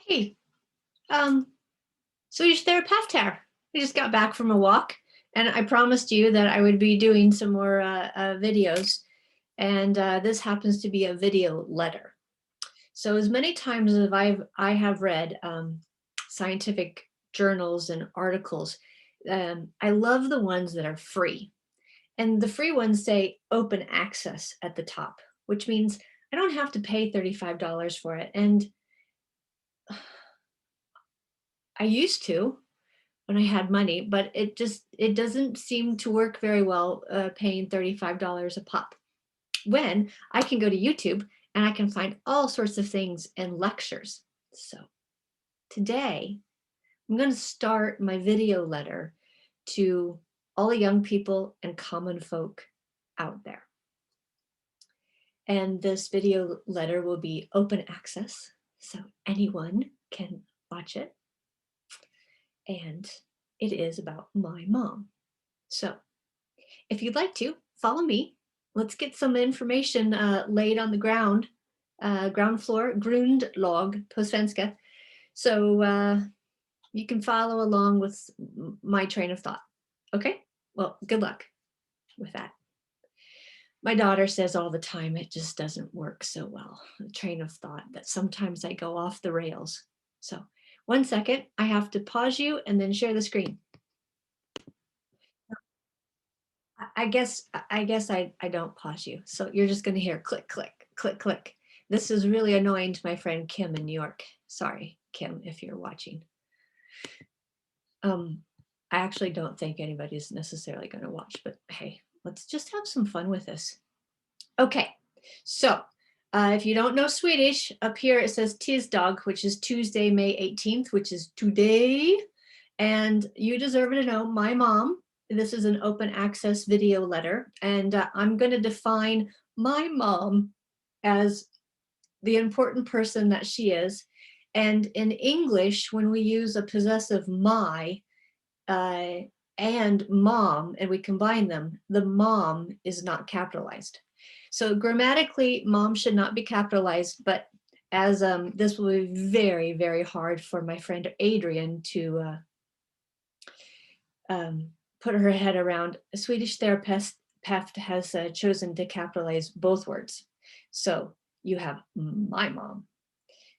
Hey, um, Swedish Terapeut here. I just got back from a walk and I promised you that I would be doing some more videos. And this happens to be a video letter. So as many times as I have read scientific journals and articles, I love the ones that are free. And the free ones say open access at the top, which means I don't have to pay $35 for it. And I used to when I had money, but it doesn't seem to work very well paying $35 a pop when I can go to YouTube and I can find all sorts of things and lectures. So today I'm going to start my video letter to all the young people and common folk out there. And this video letter will be open access, so anyone can watch it. And it is about my mom. So if you'd like to follow me, let's get some information laid on the ground, ground floor, grundlag på svenska. So you can follow along with my train of thought. Okay, well, good luck with that. My daughter says all the time, it just doesn't work so well, the train of thought, that sometimes I go off the rails. So 1 second, I have to pause you and then share the screen. I guess I don't pause you. So you're just going to hear click, click, click, click. This is really annoying to my friend Kim in New York. Sorry, Kim, if you're watching. I actually don't think anybody's necessarily going to watch, but hey, let's just have some fun with this. Okay, so if you don't know Swedish, up here it says tisdag, which is Tuesday, May 18th, which is today. And you deserve to know my mom. This is an open access video letter, and I'm going to define my mom as the important person that she is. And in English, when we use a possessive my and mom, and we combine them, the mom is not capitalized. So grammatically, mom should not be capitalized, but as this will be very, very hard for my friend Adrienne to put her head around. A Swedish therapist has chosen to capitalize both words. So you have my mom.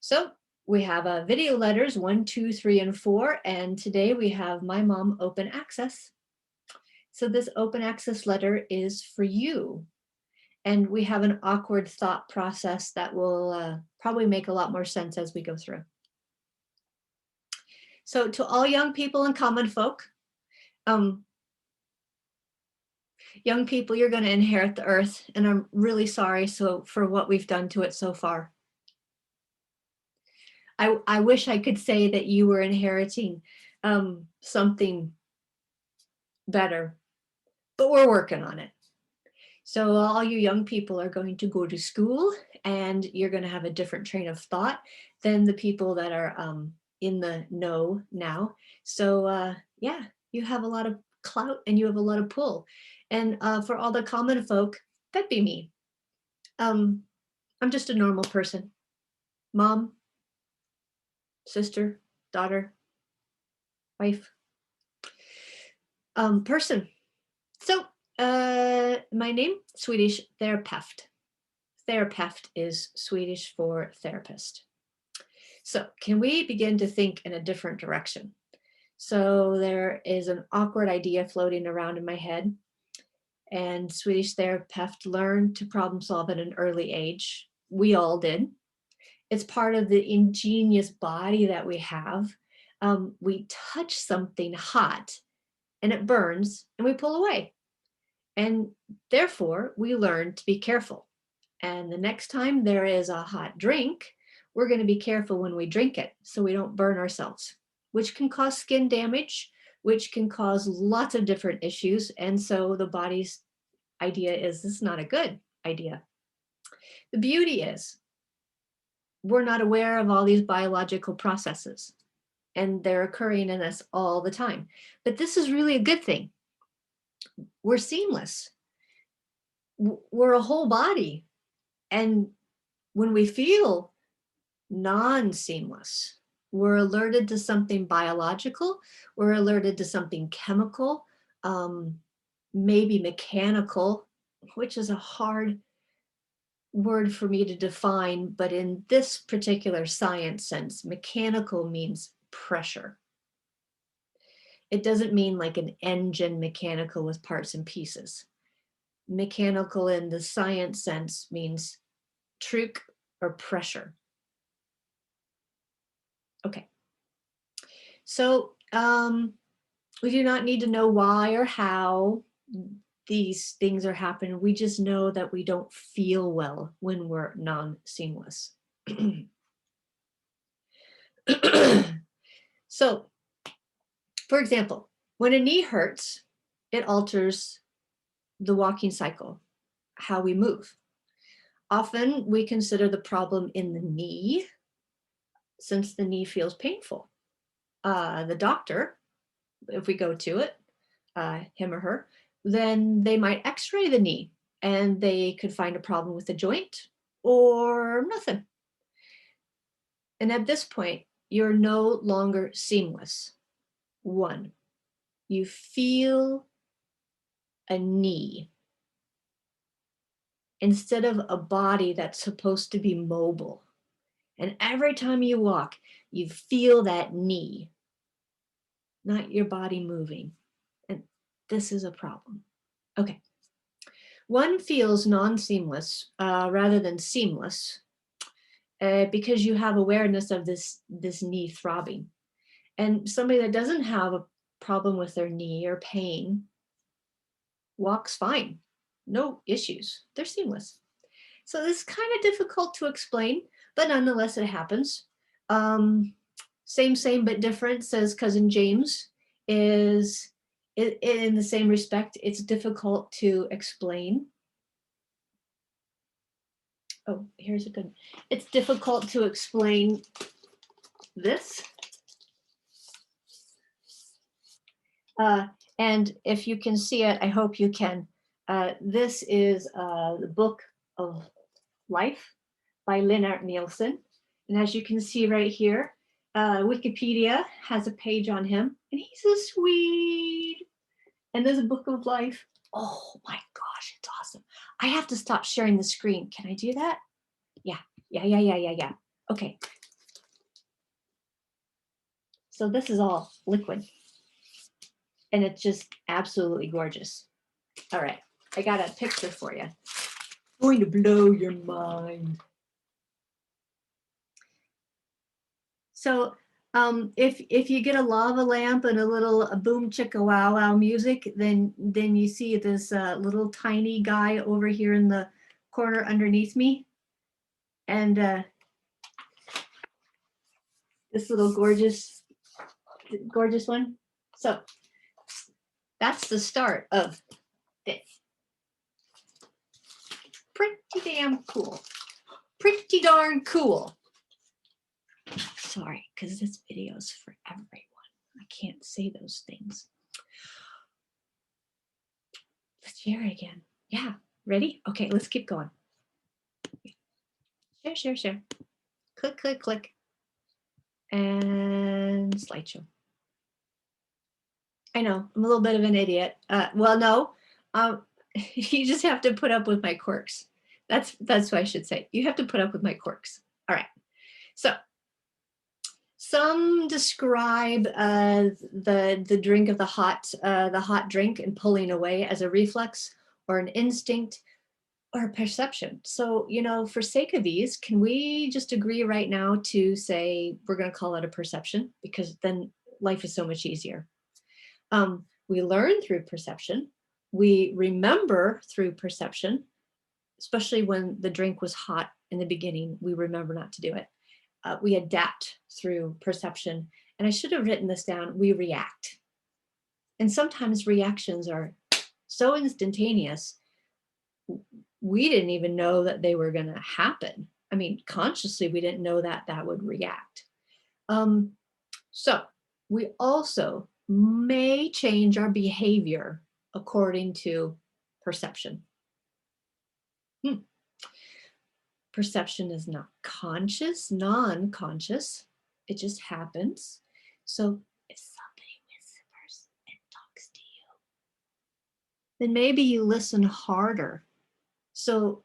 So we have video letters 1, 2, 3, and 4. And today we have my mom open access. So this open access letter is for you. And we have an awkward thought process that will probably make a lot more sense as we go through. So to all young people and common folk, young people, you're going to inherit the earth, and I'm really sorry for what we've done to it so far. I wish I could say that you were inheriting something better, but we're working on it. So all you young people are going to go to school, and you're going to have a different train of thought than the people that are in the know now. So yeah, you have a lot of clout and you have a lot of pull. And for all the common folk, that'd be me. I'm just a normal person. Mom, sister, daughter, wife, person. So my name, Swedish Terapeut. Tera-pft is Swedish for therapist. So can we begin to think in a different direction? So there is an awkward idea floating around in my head, and Swedish Terapeut learned to problem solve at an early age. We all did. It's part of the ingenious body that we have. We touch something hot and it burns and we pull away. And therefore we learn to be careful. And the next time there is a hot drink, we're going to be careful when we drink it so we don't burn ourselves, which can cause skin damage, which can cause lots of different issues. And so the body's idea is this is not a good idea. The beauty is we're not aware of all these biological processes, and they're occurring in us all the time. But this is really a good thing. We're seamless. We're a whole body. And when we feel non-seamless, We're alerted to something biological. We're alerted to something chemical, maybe mechanical, which is a hard word for me to define, but in this particular science sense, mechanical means pressure. It doesn't mean like an engine mechanical with parts and pieces. Mechanical in the science sense means truc or pressure. Okay. So we do not need to know why or how these things are happening. We just know that we don't feel well when we're non-seamless. So, for example, when a knee hurts, it alters the walking cycle, how we move. Often we consider the problem in the knee since the knee feels painful. The doctor, if we go to it, him or her, then they might x-ray the knee and they could find a problem with the joint or nothing. And at this point, you're no longer seamless. One, you feel a knee instead of a body that's supposed to be mobile. And every time you walk, you feel that knee, not your body moving. And this is a problem. Okay. One feels non-seamless rather than seamless because you have awareness of this knee throbbing. And somebody that doesn't have a problem with their knee or pain walks fine, no issues. They're seamless. So this is kind of difficult to explain, but nonetheless, it happens. Same, but different, says cousin James, is in the same respect, it's difficult to explain. Oh, here's a good, it's difficult to explain this. And if you can see it, I hope you can. This is the Book of Life by Lennart Nielsen. And as you can see right here, Wikipedia has a page on him, and he's a Swede. And there's a Book of Life. Oh my gosh, it's awesome. I have to stop sharing the screen. Can I do that? Yeah. Okay. So this is all liquid. And it's just absolutely gorgeous. All right, I got a picture for you. Going to blow your mind. So if you get a lava lamp and a little boom chicka wow wow music, then you see this little tiny guy over here in the corner underneath me. And this little gorgeous one. So that's the start of this. Pretty damn cool. Pretty darn cool. Sorry, because this video is for everyone. I can't say those things. Let's share it again. Yeah, ready? Okay, let's keep going. Share. Click. And slideshow. I know, I'm a little bit of an idiot. Well, no, you just have to put up with my quirks. That's what I should say. You have to put up with my quirks. All right. So some describe the drink of the hot drink and pulling away as a reflex or an instinct or a perception. So, you know, for sake of ease, can we just agree right now to say we're going to call it a perception, because then life is so much easier. We learn through perception. We remember through perception, especially when the drink was hot in the beginning, we remember not to do it. We adapt through perception. And I should have written this down. We react. And sometimes reactions are so instantaneous, we didn't even know that they were going to happen. I mean, consciously, we didn't know that would react. So we also may change our behavior according to perception. Perception is not conscious, non-conscious. It just happens. So if somebody whispers and talks to you, then maybe you listen harder so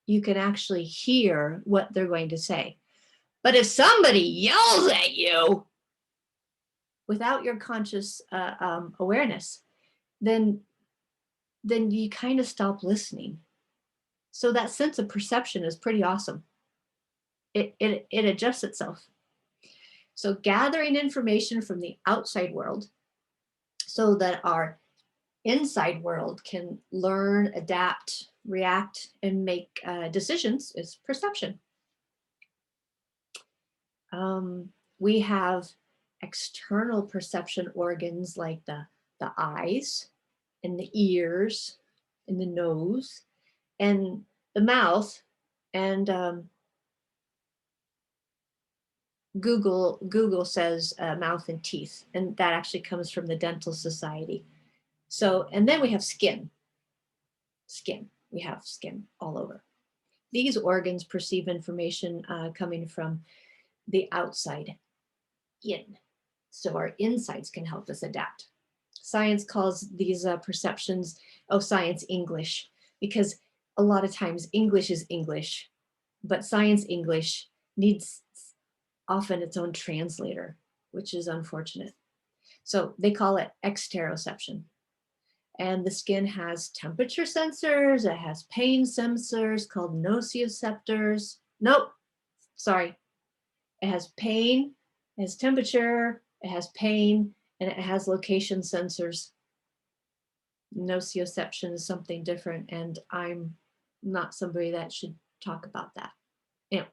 you can actually hear what they're going to say. But if somebody yells at you without your conscious awareness, then you kind of stop listening. So that sense of perception is pretty awesome. It adjusts itself. So gathering information from the outside world so that our inside world can learn, adapt, react, and make decisions is perception. We have external perception organs like the eyes and the ears and the nose and the mouth, and Google says mouth and teeth, and that actually comes from the Dental Society. So, and then we have skin. We have skin all over. These organs perceive information coming from the outside in. So our insides can help us adapt. Science calls these perceptions, science English, because a lot of times English is English, but science English needs often its own translator, which is unfortunate. So they call it exteroception. And the skin has temperature sensors, it has pain sensors called nociceptors. Nope, sorry. It has pain, it has temperature, it has pain, and it has location sensors. Nociception is something different, and I'm not somebody that should talk about that. Anyway.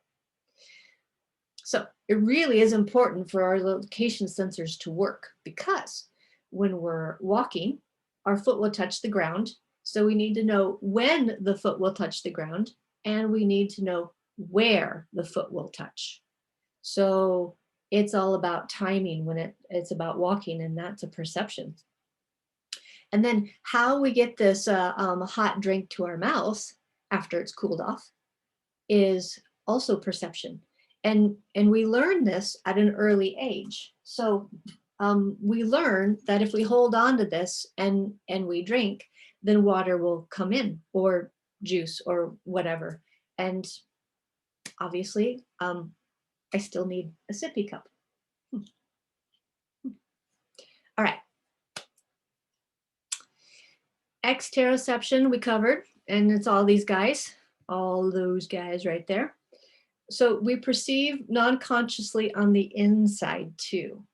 So it really is important for our location sensors to work, because when we're walking, our foot will touch the ground. So we need to know when the foot will touch the ground, and we need to know where the foot will touch. So it's all about timing when it's about walking, and that's a perception. And then how we get this hot drink to our mouth after it's cooled off is also perception. And we learn this at an early age. So we learn that if we hold on to this and we drink, then water will come in, or juice or whatever. And obviously, I still need a sippy cup. All right. Exteroception we covered, and it's all these guys, all those guys right there. So we perceive non-consciously on the inside too.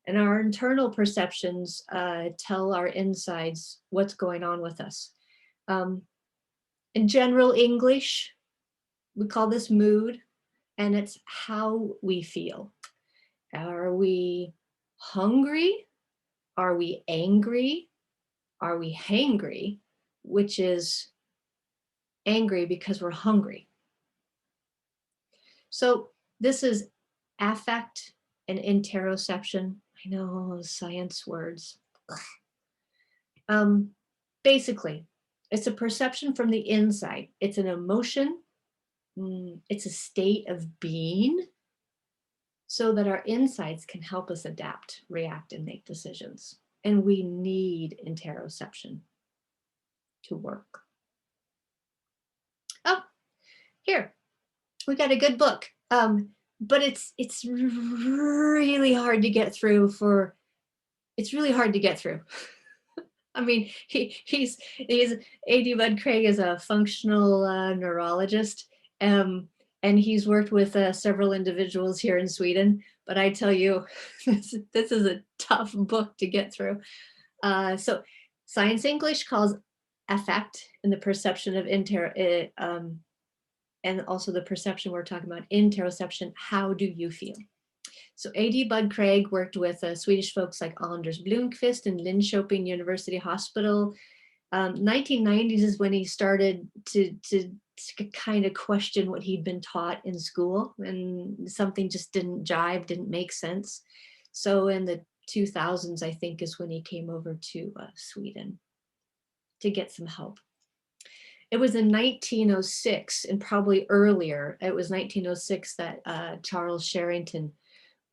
And our internal perceptions tell our insides what's going on with us. In general English, we call this mood, and it's how we feel. Are we hungry? Are we angry? Are we hangry? Which is angry because we're hungry. So this is affect and interoception. I know, science words. Basically, it's a perception from the inside. It's an emotion. It's a state of being, so that our insides can help us adapt, react, and make decisions. And we need interoception to work. Oh, here, we got a good book. But it's really hard to get through it's really hard to get through. I mean, he's A.D. Bud Craig is a functional neurologist, and he's worked with several individuals here in Sweden. But I tell you, this is a tough book to get through. So Science English calls affect and the perception of and also the perception we're talking about, interoception. How do you feel? So A.D. Bud Craig worked with Swedish folks like Anders Blomqvist in Linköping University Hospital. 1990s is when he started to kind of question what he'd been taught in school, and something just didn't jive, didn't make sense. So in the 2000s, I think, is when he came over to Sweden to get some help. It was in 1906, and probably earlier, it was 1906 that Charles Sherrington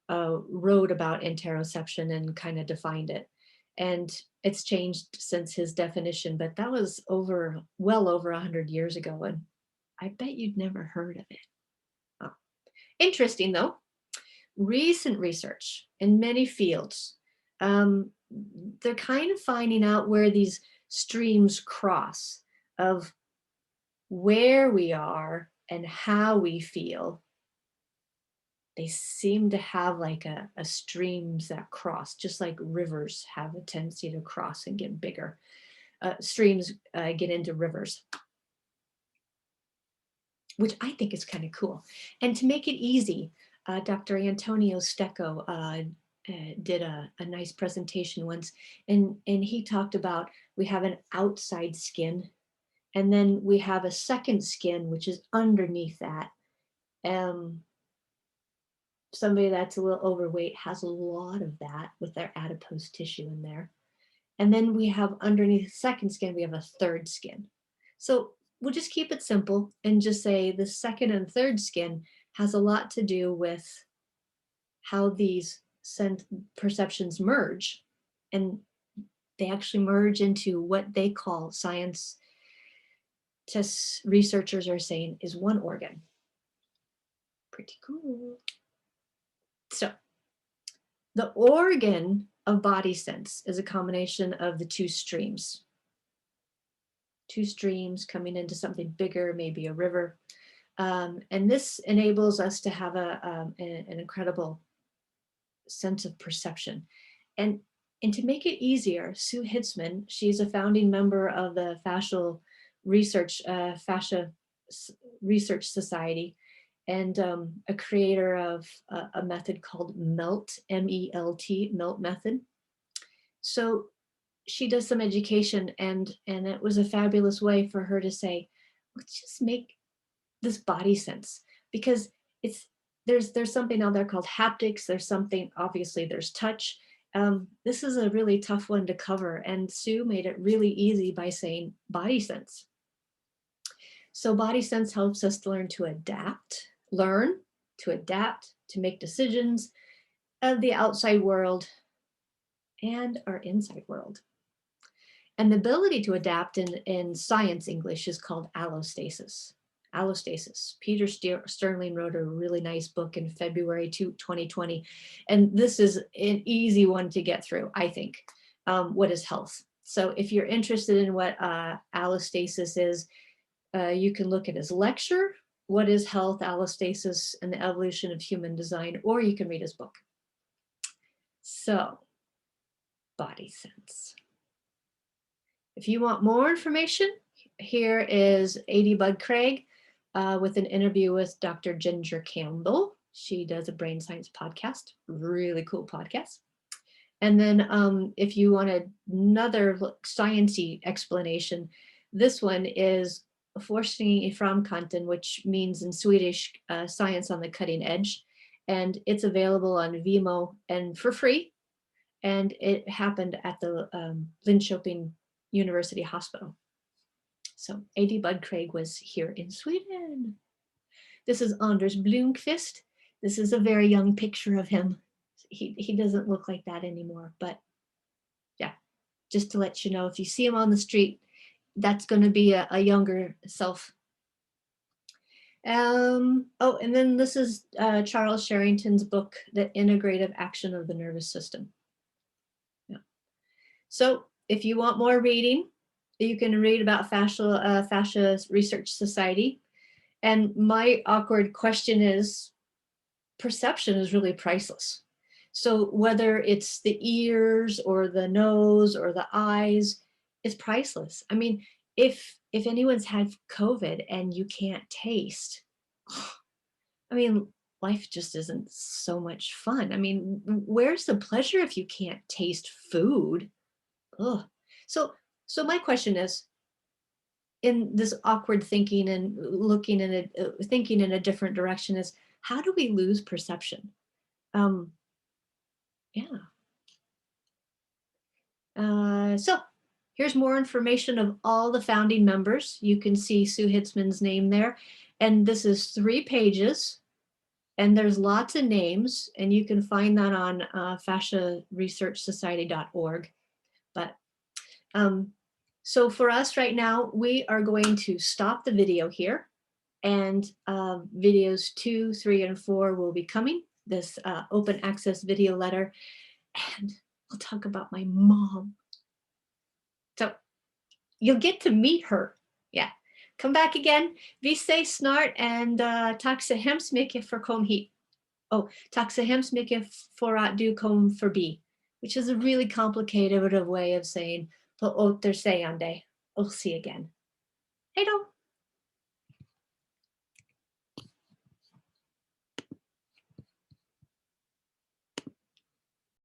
wrote about interoception and kind of defined it. And it's changed since his definition, but that was well over 100 years ago. And I bet you'd never heard of it. Oh. Interesting though, recent research in many fields, they're kind of finding out where these streams cross of where we are and how we feel. They seem to have like a streams that cross, just like rivers have a tendency to cross and get bigger. Streams get into rivers, which I think is kind of cool. And to make it easy, Dr. Antonio Stecco did a nice presentation once, and he talked about we have an outside skin, and then we have a second skin, which is underneath that. Somebody that's a little overweight has a lot of that with their adipose tissue in there. And then we have underneath the second skin, we have a third skin. So we'll just keep it simple and just say the second and third skin has a lot to do with how these perceptions merge. And they actually merge into what they call, science researchers are saying, is one organ. Pretty cool. So the organ of body sense is a combination of the two streams. Two streams coming into something bigger, maybe a river. And this enables us to have an incredible sense of perception. And to make it easier, Sue Hitzman, she's a founding member of the Fascia Research Society, and a creator of a method called MELT, M-E-L-T, MELT method. So she does some education, and it was a fabulous way for her to say, let's just make this body sense, because there's something out there called haptics. There's something, obviously there's touch. This is a really tough one to cover, and Sue made it really easy by saying body sense. So body sense helps us to learn to adapt, to make decisions of the outside world and our inside world. And the ability to adapt in science English is called allostasis. Allostasis. Peter Sterling wrote a really nice book in February 2020. And this is an easy one to get through, I think. What is health? So if you're interested in what allostasis is, you can look at his lecture, What is Health, Allostasis, and the Evolution of Human Design, or you can read his book. So, body sense. If you want more information, here is A.D. Bud Craig with an interview with Dr. Ginger Campbell. She does a brain science podcast, really cool podcast. And then if you want another sciencey explanation, this one is Forskning I framkanten, which means in Swedish, science on the cutting edge. And it's available on Vimeo and for free. And it happened at the Linköping University Hospital. So A.D. Bud Craig was here in Sweden. This is Anders Blomqvist. This is a very young picture of him. He doesn't look like that anymore, but yeah, just to let you know, if you see him on the street, that's going to be a younger self. Oh, and then this is Charles Sherrington's book, The Integrative Action of the Nervous System. Yeah. So if you want more reading, you can read about Fascia Research Society. And my awkward question is, perception is really priceless. So whether it's the ears or the nose or the eyes, it's priceless. I mean, if anyone's had COVID and you can't taste, I mean, life just isn't so much fun. I mean, where's the pleasure if you can't taste food? Ugh. So my question is, in this awkward thinking and looking in thinking in a different direction, is how do we lose perception? Yeah. So here's more information of all the founding members. You can see Sue Hitzman's name there. And this is 3 pages. And there's lots of names, and you can find that on fasciaresearchsociety.org. But so for us right now, we are going to stop the video here, and videos 2, 3, and 4 will be coming, this open access video letter, and we'll talk about my mom. So you'll get to meet her. Yeah. Come back again. Vi sägs snart, and tack så hemskt mycket för kom hit. Oh, tack så hemskt mycket för att du kom förbi, which is a really complicated way of saying på återseende. We'll see you again. Hej då!